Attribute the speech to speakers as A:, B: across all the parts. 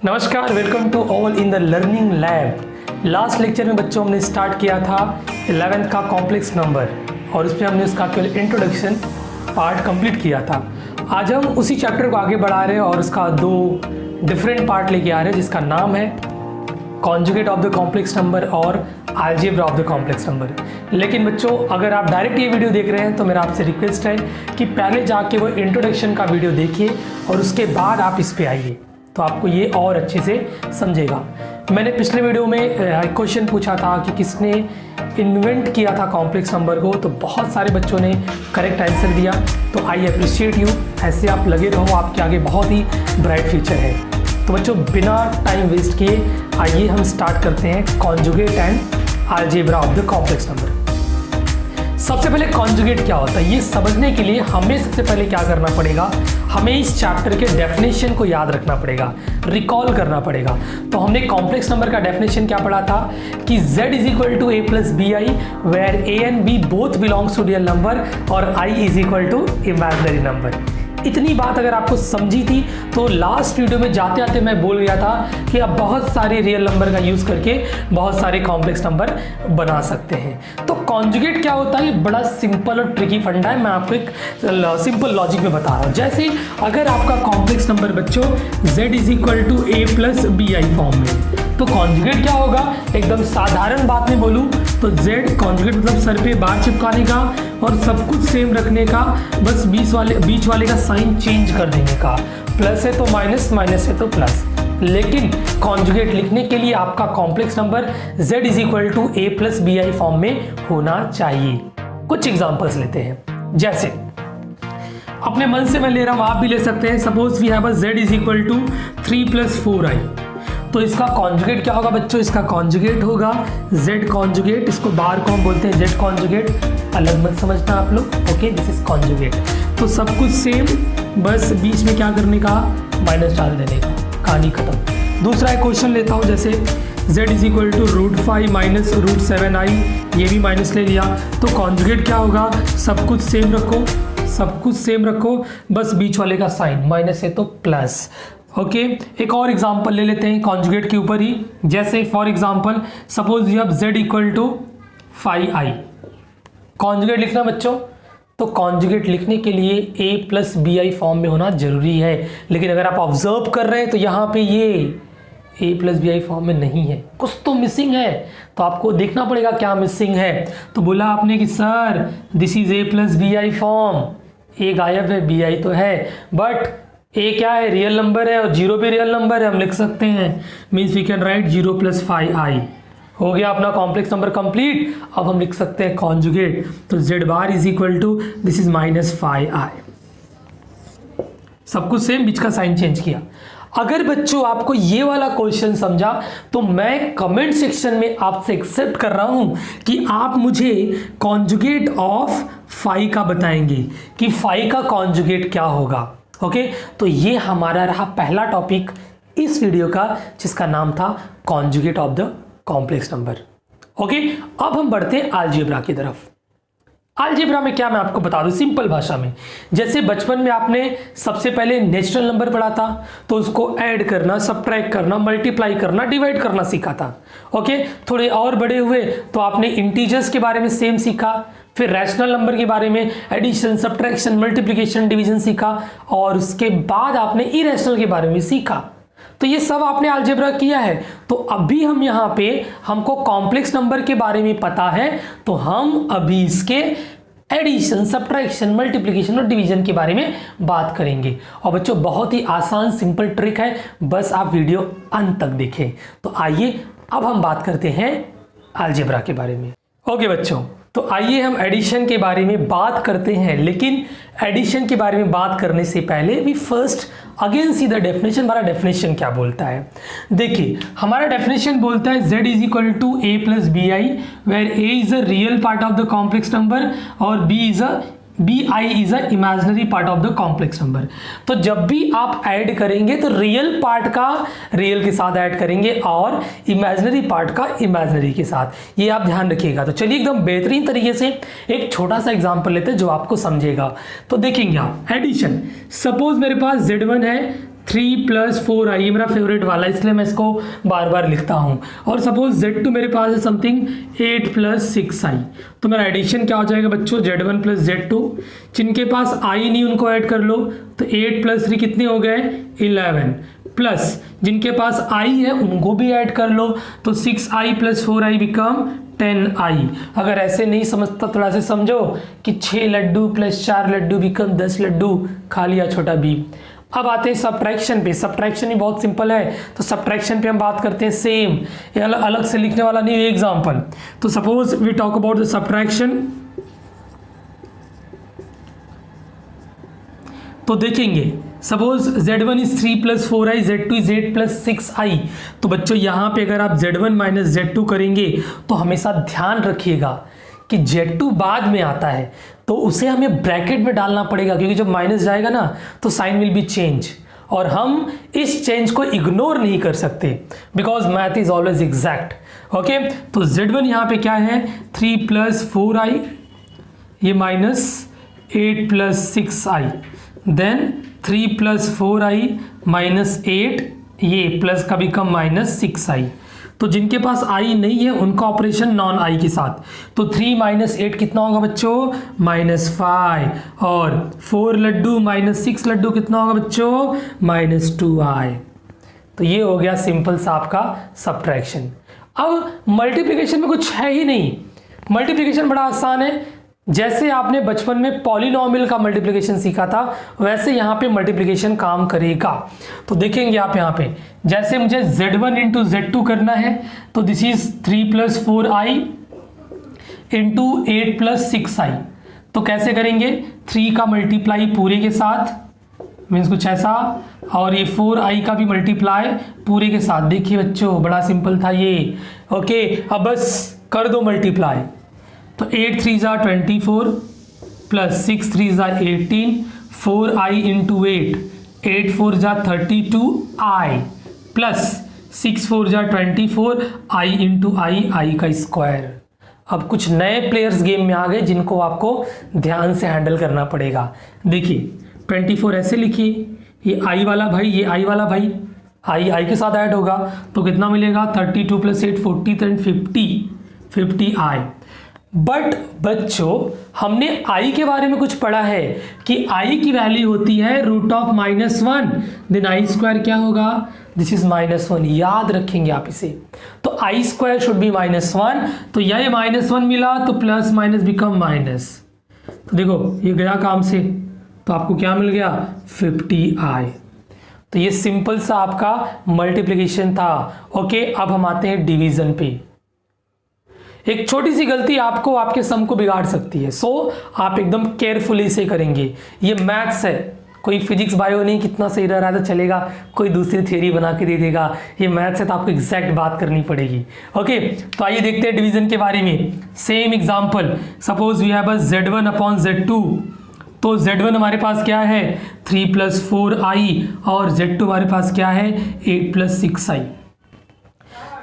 A: नमस्कार, welcome to all in the learning lab. Last lecture में बच्चों हमने स्टार्ट किया था 11th का कॉम्प्लेक्स नंबर और उसमें हमने उसका केवल इंट्रोडक्शन पार्ट कंप्लीट किया था। आज हम उसी चैप्टर को आगे बढ़ा रहे हैं और उसका दो डिफरेंट पार्ट लेके आ रहे हैं जिसका नाम है conjugate of the complex number और algebra of the complex number. लेकिन बच्चों, अगर आप डायरेक्ट ये वीडियो देख रहे हैं तो मेरा आपसे रिक्वेस्ट है कि पहले जाके वो इंट्रोडक्शन का वीडियो देखिए और उसके बाद आप इस पे आइए, तो आपको ये और अच्छे से समझेगा। मैंने पिछले वीडियो में क्वेश्चन पूछा था कि किसने इन्वेंट किया था कॉम्प्लेक्स नंबर को, तो बहुत सारे बच्चों ने करेक्ट आंसर दिया। तो आई अप्रिशिएट यू, ऐसे आप लगे रहो, आपके आगे बहुत ही ब्राइट फ्यूचर है। तो बच्चों, बिना टाइम वेस्ट किए आइए हम स्टार्ट करते हैं conjugate and algebra of the complex number. सबसे पहले कॉन्जुगेट क्या होता है ये समझने के लिए हमें सबसे पहले क्या करना पड़ेगा, हमें इस चैप्टर के डेफिनेशन को याद रखना पड़ेगा, रिकॉल करना पड़ेगा। तो हमने कॉम्प्लेक्स नंबर का डेफिनेशन क्या पढ़ा था कि z is equal to a plus b i where a and b both belongs to real number और i is equal to imaginary number. इतनी बात अगर आपको समझी थी तो लास्ट वीडियो में जाते आते मैं बोल गया था कि आप बहुत सारे रियल नंबर का यूज़ करके बहुत सारे कॉम्प्लेक्स नंबर बना सकते हैं। तो कॉन्जुगेट क्या होता है, ये बड़ा सिंपल और ट्रिकी फंडा है। मैं आपको एक सिंपल लॉजिक में बता रहा हूँ। जैसे अगर आपका कॉम्प्लेक्स नंबर बच्चों z is equal to a plus b i form में, तो कॉन्जुगेट क्या होगा, एकदम साधारण बात में बोलूँ तो z कॉन्जुगेट मतलब सर पे बार चिपकाने का और सब कुछ सेम रखने का, बस बीच वाले का साइन चेंज कर देने का। प्लस है तो माइनस, माइनस है तो प्लस। लेकिन कॉन्जुगेट लिखने के लिए आपका complex number z is equal to a plus b i form में होना चाहिए। कुछ एग्जांपल्स लेते हैं, जैसे अपने मन से मैं ले रहा हूं, आप भी ले सकते हैं। Suppose we have a z is equal to 3 plus 4i, तो इसका कॉन्जुगेट क्या होगा बच्चों, इसका कॉन्जुगेट होगा z कॉन्जुगेट। इसको बार को हम बोलते हैं z कॉन्जुगेट, अलग मत समझना आप लोग, ओके। This is conjugate. तो सब कुछ सेम, बस बीच में क्या करने का, माइनस डाल देने का, कहानी खत्म। दूसरा एक क्वेश्चन लेता हूँ, जैसे z is equal to √5 minus √7i, ये भी माइनस ले लिया। तो कॉन्जुगेट क्या होगा, सब कुछ सेम रखो, सब कुछ सेम रखो, बस बीच वाले का साइन, माइनस है तो प्लस, ओके। एक और एग्जांपल ले लेते हैं कॉन्जुगेट के ऊपर ही। जैसे for example suppose you have z equal to 5i, conjugate लिखना बच्चों, तो कॉन्जुगेट लिखने के लिए a plus b i form में होना जरूरी है। लेकिन अगर आप ऑब्जर्व कर रहे हैं तो यहाँ पे ये a plus b i form में नहीं है, कुछ तो मिसिंग है। तो आपको देखना पड़ेगा क्या मिसिंग है। तो बोला आपने कि sir this is a plus b i form, a गायब है, बी आई तो है, बट a क्या है, रियल नंबर है और 0 भी रियल नंबर है, हम लिख सकते हैं। Means we can write 0 plus 5i। हो गया अपना कॉम्प्लेक्स नंबर कंप्लीट। अब हम लिख सकते हैं कॉन्जुगेट, तो z bar is equal to this is minus 5i। सब कुछ सेम, बीच का साइन चेंज किया। अगर बच्चों आपको ये वाला क्वेश्चन समझा तो मैं कमेंट सेक्शन में आपसे एक्सेप्ट कर रहा हूं कि आप मुझे कॉन्जुगेट ऑफ 5 का बताएंगे कि 5 का कॉन्जुगेट क्या होगा, ओके। तो ये हमारा रहा पहला टॉपिक इस वीडियो का, जिसका नाम था conjugate of the complex number, okay. अब हम बढ़ते हैं अलजेब्रा की तरफ। अलजेब्रा में क्या, मैं आपको बता दूं सिंपल भाषा में। जैसे बचपन में आपने सबसे पहले नेचुरल नंबर पढ़ा था, तो उसको ऐड करना, सब्ट्रैक्ट करना, मल्टीप्लाई करना, डिवाइड करना सीखा था, ओके। थोड़े और बड़े हुए तो आपने इंटीजर्स के बारे में सेम सीखा, फिर रैशनल नंबर के बारे में एडिशन, सब्ट्रैक्शन, मल्टीप्लिकेशन, डिवीजन सीखा, और उसके बाद आपने इरेशनल के बारे में सीखा। तो ये सब आपने अलजेब्रा किया है। तो अभी हम यहाँ पे, हमको कॉम्प्लेक्स नंबर के बारे में पता है, तो हम अभी इसके एडिशन, सब्ट्रैक्शन, मल्टीप्लिकेशन और डिवीजन के बारे में बात करेंगे। और बच्चों बहुत ही आसान सिंपल ट्रिक है, बस आप वीडियो अंत तक देखें। तो आइए अब हम बात करते हैं अलजेब्रा के बारे में, ओके बच्चों। तो आइए हम एडिशन के बारे में बात करते हैं, लेकिन एडिशन के बारे में बात करने से पहले we first again see the definition. हमारा डेफिनेशन क्या बोलता है, देखिए हमारा डेफिनेशन बोलता है z is equal to a plus b i where a is a real part of the complex number और bi is a imaginary part of the complex number. तो जब भी आप ऐड करेंगे तो रियल पार्ट का रियल के साथ ऐड करेंगे और इमेजिनरी पार्ट का इमेजिनरी के साथ, ये आप ध्यान रखिएगा। तो चलिए एकदम बेहतरीन तरीके से एक छोटा सा एग्जांपल लेते हैं जो आपको समझेगा। तो देखेंगे आप एडिशन, सपोज मेरे पास z1 है, 3 + 4i, ये मेरा फेवरेट वाला इसलिए मैं इसको बार बार लिखता हूँ। और सपोज Z2 मेरे पास है समथिंग 8 + 6i, तो मेरा एडिशन क्या हो जाएगा बच्चों, Z1 + Z2। जिनके पास i नहीं उनको ऐड कर लो, तो 8 + 3 कितने हो गए 11, प्लस जिनके पास i है उनको भी ऐड कर लो, तो 6i + 4i बिकम 10i। अगर ऐसे नहीं समझता थोड़ा से समझो कि 6 लड्डू + 4 लड्डू बिकम 10 लड्डू, खा लिया छोटा b। अब आते हैं सब्ट्रैक्शन पे। सब्ट्रैक्शन ही बहुत सिंपल है, तो सब्ट्रैक्शन पे हम बात करते हैं सेम, ये अलग से लिखने वाला नहीं है एग्जाम्पल। तो suppose we talk about the subtraction, तो देखेंगे suppose Z1 is 3 + 4i, Z2 is 8 + 6i। तो बच्चों यहाँ पे अगर आप Z1 - Z2 करेंगे तो हमेशा ध्यान रखिएगा कि Z2 बाद में आता है तो उसे हमें ब्रैकेट में डालना पड़ेगा, क्योंकि जब माइनस जाएगा ना तो साइन विल बी चेंज, और हम इस चेंज को इग्नोर नहीं कर सकते because math is always exact. Okay, तो Z1 यहाँ पे क्या है 3 + 4i, ये -8 + 6i, देन 3 + 4i -8, ये प्लस का बिकम -6i। तो जिनके पास i नहीं है उनका ऑपरेशन नॉन i के साथ, तो 3 - 8 कितना होगा बच्चों -5, और 4 लड्डू -6 लड्डू कितना होगा बच्चों -2i। तो ये हो गया सिंपल सा आपका सब्ट्रैक्शन। अब मल्टीप्लिकेशन में कुछ है ही नहीं, मल्टीप्लिकेशन बड़ा आसान है। जैसे आपने बचपन में पॉलिनोमियल का मल्टीप्लिकेशन सीखा था वैसे यहाँ पे मल्टीप्लिकेशन काम करेगा। तो देखेंगे आप यहाँ पे, जैसे मुझे Z1 × Z2 करना है तो दिस इज 3 + 4i × 8 + 6i। तो कैसे करेंगे, 3 का मल्टीप्लाई पूरे के साथ मीन्स कुछ ऐसा, और ये 4i का भी मल्टीप्लाई पूरे के साथ। देखिए बच्चों बड़ा सिंपल था ये। ओके, अब बस कर दो मल्टीप्लाई, तो 8 3 = 24 + 6 3 = 18, 4i × 8, 8 4 = 32i, plus 6 4 = 24, i × i का स्क्वायर। अब कुछ नए प्लेयर्स गेम में आ गए जिनको आपको ध्यान से हैंडल करना पड़ेगा। देखिए 24 ऐसे लिखिए, ये i वाला भाई, ये i वाला भाई, i के साथ ऐड होगा तो कितना मिलेगा 32 + 8 40 50i। बट बच्चों हमने i के बारे में कुछ पढ़ा है कि i की वैल्यू होती है √(-1), देन i² क्या होगा, दिस इज -1। याद रखेंगे आप इसे, तो i² शुड बी -1, तो ये -1 मिला तो प्लस माइनस बिकम माइनस, तो देखो ये गया काम से, तो आपको क्या मिल गया 50i। तो ये सिंपल सा आपका मल्टीप्लिकेशन था। ओके, अब हम आते हैं डिवीजन पे। एक छोटी सी गलती आपको आपके सम को बिगाड़ सकती है, सो आप एकदम केयरफुली से करेंगे। ये मैथ्स है, कोई फिजिक्स बायो नहीं, कितना सही रह रहा है तो चलेगा, कोई दूसरी थ्योरी बना के दे देगा। ये मैथ्स है तो आपको एग्जैक्ट बात करनी पड़ेगी। ओके, तो आइए देखते हैं डिवीजन के बारे में। Same example, suppose we have Z1/Z2, तो Z1 हमारे पास क्या है 3 + 4i, और Z2 हमारे पास क्या है 8 + 6i।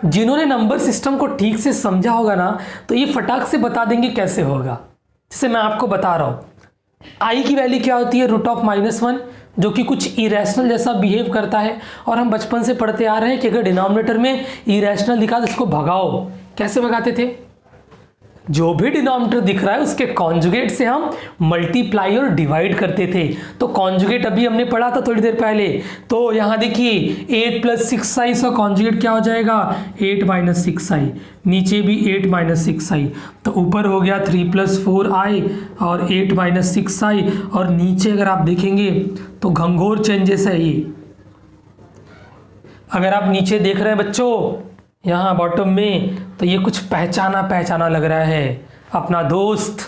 A: जिन्होंने नंबर सिस्टम को ठीक से समझा होगा ना तो ये फटाक से बता देंगे कैसे होगा। जैसे मैं आपको बता रहा हूँ, i की वैल्यू क्या होती है √(-1), जो कि कुछ इरेशनल जैसा बिहेव करता है, और हम बचपन से पढ़ते आ रहे हैं कि अगर डिनोमिनेटर में इरेशनल दिखा तो इसको भगाओ। कैसे भगाते थे, जो भी डिनोमिनेटर दिख रहा है उसके कॉन्जुगेट से हम मल्टीप्लाई और डिवाइड करते थे। तो कॉन्जुगेट अभी हमने पढ़ा था थोड़ी देर पहले, तो यहाँ देखिए 8 + 6i का कॉन्जुगेट क्या हो जाएगा 8 - 6i, नीचे भी 8 - 6i, तो ऊपर हो गया 3 + 4i और 8 - 6i, और नीचे अगर आप देखेंगे तो घंघोर चेंजेस है ये। अगर आप नीचे देख रहे हैं बच्चों यहाँ बॉटम में, तो ये कुछ पहचाना लग रहा है, अपना दोस्त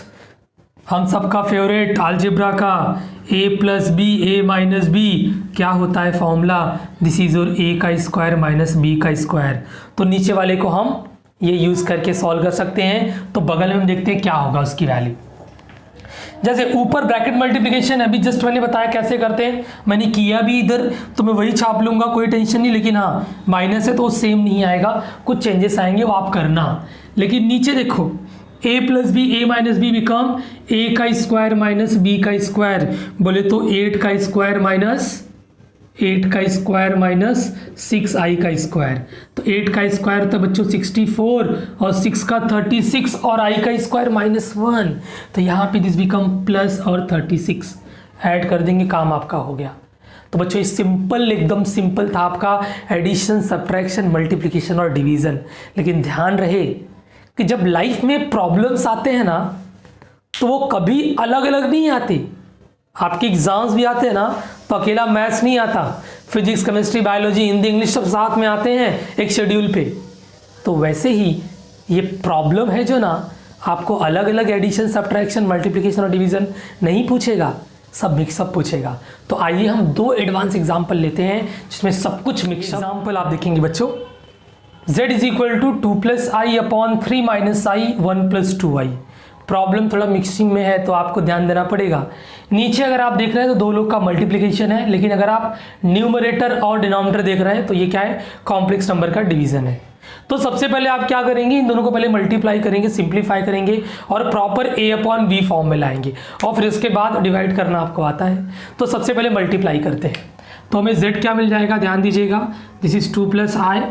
A: हम सबका फेवरेट अलजेब्रा का a + b a - b क्या होता है formula, this is your a का स्क्वायर - b का स्क्वायर। तो नीचे वाले को हम ये यूज करके सॉल्व कर सकते हैं। तो बगल में हम देखते हैं क्या होगा उसकी वैल्यू। जैसे ऊपर ब्रैकेट मल्टीप्लिकेशन अभी जस्ट मैंने बताया कैसे करते हैं, मैंने किया भी इधर, तो मैं वही छाप लूंगा, कोई टेंशन नहीं। लेकिन हाँ माइनस है तो सेम नहीं आएगा, कुछ चेंजेस आएंगे वो आप करना। लेकिन नीचे देखो a + b a - b become a का स्क्वायर - b का स्क्वायर, बोले तो 8 का स्क्वायर 8 का स्क्वायर माइनस 6i का स्क्वायर। तो 8 का स्क्वायर था बच्चों 64 और 6 का 36 और i का स्क्वायर -1। तो यहाँ पे दिस बिकम प्लस और 36 ऐड कर देंगे, काम आपका हो गया। तो बच्चों ये सिंपल, एकदम सिंपल था आपका एडिशन, सब्ट्रैक्शन, मल्टीप्लिकेशन और डिवीज़न। लेकिन ध्यान रहे कि जब लाइफ में प्रॉब्लम्स आते हैं ना तो वो कभी अलग अलग नहीं आते। आपके एग्जाम्स भी आते हैं ना तो अकेला मैथ्स नहीं आता, physics, chemistry, biology, Hindi, English सब साथ में आते हैं एक शेड्यूल पे। तो वैसे ही ये प्रॉब्लम है जो ना, आपको अलग अलग एडिशन, सब्ट्रैक्शन, मल्टीप्लिकेशन और डिवीज़न नहीं पूछेगा, सब मिक्सअप पूछेगा। तो आइए हम 2 एडवांस एग्जाम्पल लेते हैं जिसमें सब कुछ मिक्स। एग्जाम्पल आप देखेंगे बच्चों, z is equal to 2 plus i upon 3 minus i 1 plus 2i। Problem थोड़ा मिक्सिंग में है तो आपको ध्यान देना पड़ेगा। नीचे अगर आप देख रहे हैं तो 2 लोग का मल्टीप्लिकेशन है, लेकिन अगर आप न्यूमरेटर और डिनोमिनेटर देख रहे हैं तो ये क्या है, कॉम्प्लेक्स नंबर का डिवीजन है। तो सबसे पहले आप क्या करेंगे, इन दोनों को पहले मल्टीप्लाई करेंगे, सिंप्लीफाई करेंगे और proper a upon v form में लाएंगे और फिर इसके बाद डिवाइड करना आपको आता है। तो सबसे पहले मल्टीप्लाई करते हैं। तो हमें z क्या मिल जाएगा, ध्यान दीजिएगा, दिस इज 2 प्लस आई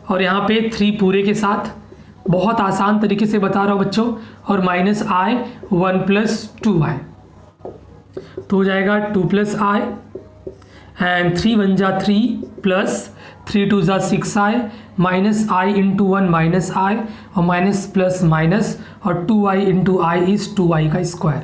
A: और यहाँ पे 3 पूरे के साथ, बहुत आसान तरीके से बता रहा हूँ बच्चों, और माइनस आई 1 प्लस 2i। तो हो जाएगा 2 प्लस आई एंड 3 1 जा 3 प्लस 3 2 जा 6i माइनस आई इंटू 1 माइनस आई और माइनस प्लस माइनस और 2i into I is 2i का स्क्वायर।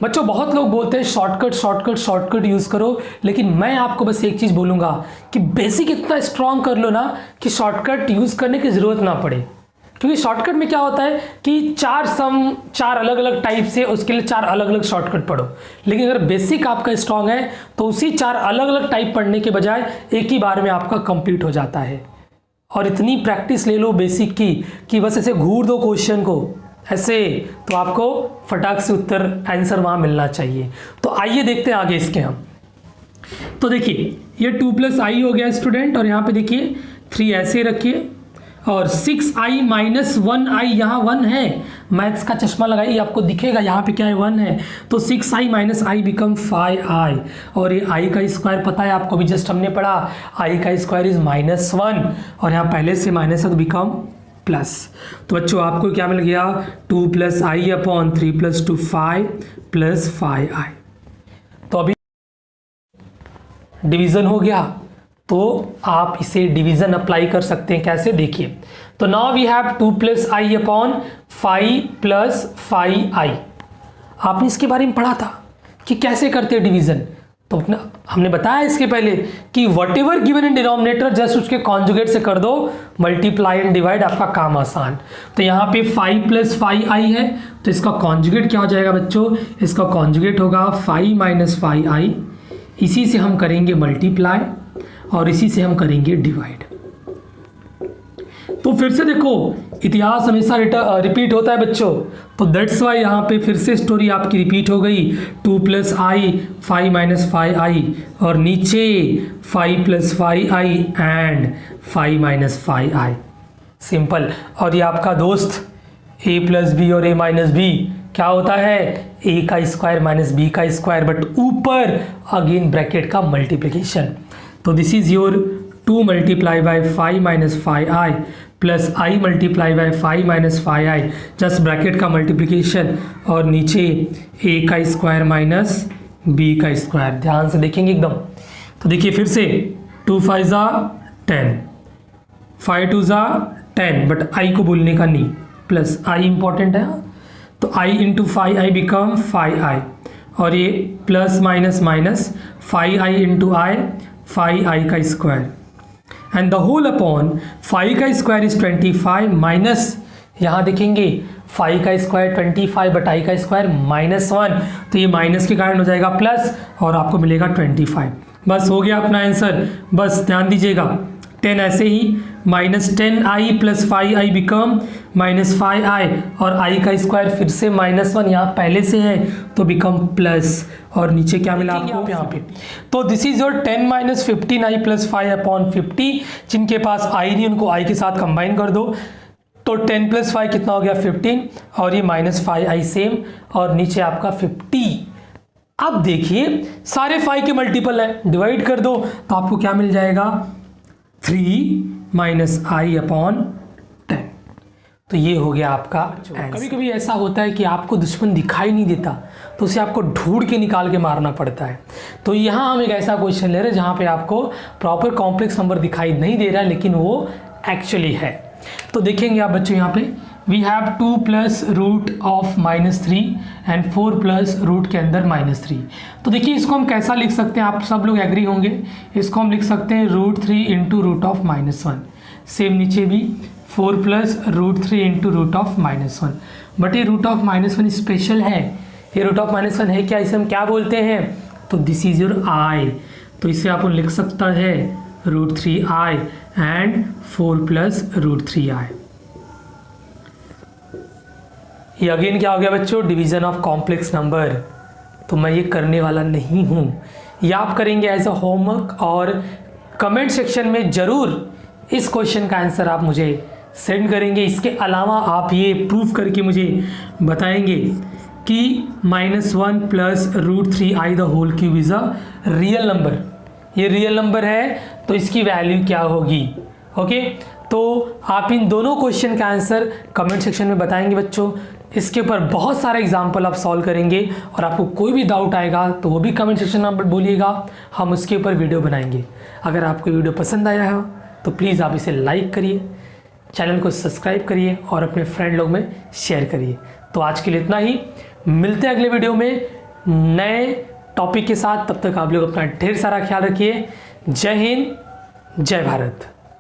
A: बच्चों बहुत लोग बोलते हैं शॉर्टकट शॉर्टकट शॉर्टकट यूज़ करो, लेकिन मैं आपको बस एक चीज़ बोलूँगा कि बेसिक इतना स्ट्रॉन्ग कर लो ना कि शॉर्टकट यूज़ करने की ज़रूरत ना पड़े। क्योंकि शॉर्टकट में क्या होता है कि 4 अलग अलग टाइप से, उसके लिए 4 अलग अलग शॉर्टकट पढ़ो। लेकिन अगर बेसिक आपका स्ट्रॉन्ग है तो उसी 4 अलग अलग टाइप पढ़ने के बजाय एक ही बार में आपका कंप्लीट हो जाता है। और इतनी प्रैक्टिस ले लो बेसिक की कि बस ऐसे घूर दो क्वेश्चन को ऐसे, तो आपको फटाक से उत्तर आंसर वहाँ मिलना चाहिए। तो आइए देखते हैं आगे इसके हम। तो देखिए ये 2 प्लस आई हो गया स्टूडेंट, और यहाँ पे देखिए 3 ऐसे रखिए और 6i माइनस 1i, यहाँ 1 है, मैथ्स का चश्मा लगाइए आपको दिखेगा यहाँ पे क्या है, 1 है। तो 6i minus I become 5i और ये i का स्क्वायर पता है आपको, भी जस्ट हमने पढ़ा i का स्क्वायर इज -1 और यहाँ पहले से माइनस है तो बिकम प्लस। तो बच्चों आपको क्या मिल गया, 2 plus i upon 3 plus 2 5 plus 5i। तो अभी डिवीजन हो गया, तो आप इसे डिवीजन अप्लाई कर सकते हैं। कैसे, देखिए। तो now we have 2 plus i upon 5 plus 5i। आपने इसके बारे में पढ़ा था कि कैसे करते हैं डिवीजन। तो हमने बताया इसके पहले कि what ever given in denominator just उसके कॉन्जुगेट से कर दो, मल्टीप्लाई एंड डिवाइड, आपका काम आसान। तो यहाँ पे 5 प्लस 5i है, तो इसका कॉन्जुगेट क्या हो जाएगा बच्चों, इसका कॉन्जुगेट होगा 5 माइनस 5i। इसी से हम करेंगे मल्टीप्लाई और इसी से हम करेंगे डिवाइड। तो फिर से देखो इतिहास हमेशा रिपीट होता है बच्चों, तो दैट्स वाई यहाँ पे फिर से स्टोरी आपकी रिपीट हो गई। 2 प्लस आई 5 माइनस 5i और नीचे 5 plus 5i and 5 minus 5i, simple. और ये आपका दोस्त a प्लस बी और a माइनस बी क्या होता है, a का स्क्वायर माइनस b का स्क्वायर, बट ऊपर अगेन ब्रैकेट का मल्टीप्लिकेशन। तो this is your 2 multiply by 5 minus 5i plus i multiply by 5 minus 5i, just bracket का मल्टीप्लिकेशन और नीचे a का स्क्वायर माइनस b का स्क्वायर। ध्यान से देखेंगे एकदम। तो देखिए फिर से 2 5 जा 10, 5 2 जा 10, बट i को भूलने का नहीं, प्लस i इंपॉर्टेंट है। तो i into 5i become 5i और ये plus minus minus 5i into i 5i का square and the whole upon 5 का स्क्वायर इज 25 माइनस, यहाँ देखेंगे 5 का स्क्वायर 25 बट i का स्क्वायर -1, तो ये माइनस के कारण हो जाएगा प्लस और आपको मिलेगा 25। बस हो गया अपना आंसर। बस ध्यान दीजिएगा 10 ऐसे ही -10i plus 5i become -5i और i का स्क्वायर फिर से -1 यहाँ पहले से है तो बिकम प्लस, और नीचे क्या मिला आपको यहाँ पे। तो this is your 10 minus 15i plus 5 upon 50। जिनके पास i नहीं उनको i के साथ कंबाइन कर दो, तो 10 प्लस 5 कितना हो गया 15 और ये -5i सेम, और नीचे आपका 50 अब देखिए सारे 5 के मल्टीपल है, डिवाइड कर दो तो आपको क्या मिल जाएगा 3 माइनस आई अपॉन 10। तो ये हो गया आपका। कभी कभी ऐसा होता है कि आपको दुश्मन दिखाई नहीं देता तो उसे आपको ढूंढ के निकाल के मारना पड़ता है। तो यहाँ हम एक ऐसा क्वेश्चन ले रहे हैं जहाँ पे आपको प्रॉपर कॉम्प्लेक्स नंबर दिखाई नहीं दे रहा है लेकिन वो एक्चुअली है। तो देखेंगे आप बच्चों यहाँ पे we have 2 plus root of -3 and 4 plus root के अंदर -3। तो देखिए इसको हम कैसा लिख सकते हैं, आप सब लोग एग्री होंगे। इसको हम लिख सकते हैं √3 इंटू रूट ऑफ -1। सेम नीचे भी 4 plus √3 into root of -1। But ये रूट ऑफ -1 स्पेशल है, ये रूट ऑफ -1 है क्या, इसे हम क्या बोलते हैं, तो दिस इज योर आई। तो इसे आप लिख सकता है √3i एंड 4 प्लस √3i। ये अगेन क्या हो गया बच्चों, डिवीजन ऑफ कॉम्प्लेक्स नंबर। तो मैं ये करने वाला नहीं हूँ, ये आप करेंगे एज अ होमवर्क और कमेंट सेक्शन में ज़रूर इस क्वेश्चन का आंसर आप मुझे सेंड करेंगे। इसके अलावा आप ये प्रूफ करके मुझे बताएंगे कि -1 plus √3i the whole cube is a real number. ये रियल नंबर है तो इसकी वैल्यू क्या होगी। ओके, तो आप इन दोनों क्वेश्चन का आंसर कमेंट सेक्शन में बताएंगे बच्चों। इसके ऊपर बहुत सारे एग्जाम्पल आप सॉल्व करेंगे और आपको कोई भी डाउट आएगा तो वो भी कमेंट सेक्शन में बोलिएगा, हम उसके ऊपर वीडियो बनाएंगे। अगर आपको वीडियो पसंद आया है तो प्लीज़ आप इसे लाइक करिए, चैनल को सब्सक्राइब करिए और अपने फ्रेंड लोग में शेयर करिए। तो आज के लिए इतना ही, मिलते हैं अगले वीडियो में नए टॉपिक के साथ। तब तक आप लोग अपना ढेर सारा ख्याल रखिए। जय हिंद, जय भारत।